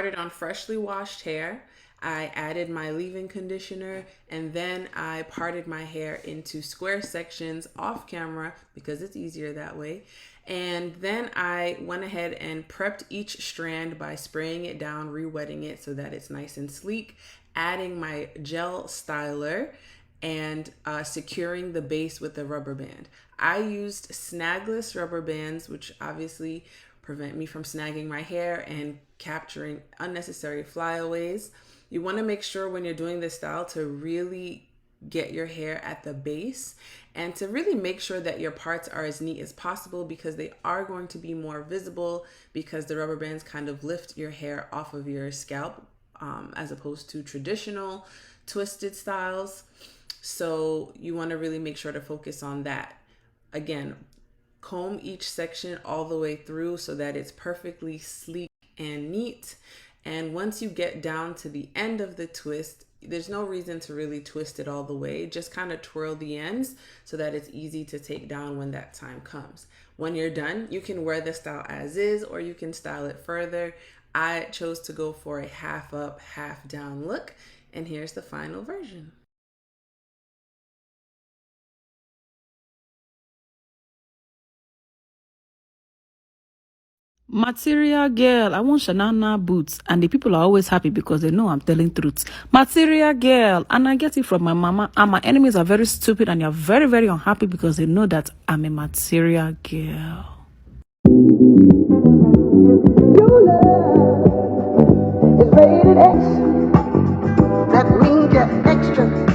started on freshly washed hair. I added my leave-in conditioner, and then I parted my hair into square sections off camera because it's easier that way. And then I went ahead and prepped each strand by spraying it down, re-wetting it so that it's nice and sleek, adding my gel styler, and securing the base with a rubber band. I used snagless rubber bands, which obviously prevent me from snagging my hair and capturing unnecessary flyaways. You want to make sure when you're doing this style to really get your hair at the base and to really make sure that your parts are as neat as possible, because they are going to be more visible because the rubber bands kind of lift your hair off of your scalp as opposed to traditional twisted styles. So you want to really make sure to focus on that. Again, comb each section all the way through so that it's perfectly sleek and neat. And once you get down to the end of the twist, there's no reason to really twist it all the way. Just kind of twirl the ends so that it's easy to take down when that time comes. When you're done, you can wear the style as is, or you can style it further. I chose to go for a half up, half down look, and here's the final version. Material girl, I want Shanana boots, and the people are always happy because they know I'm telling truth. Material girl, and I get it from my mama, and my enemies are very stupid and they're very, very unhappy because they know that I'm a material girl. Your love is rated X. That means you're extra.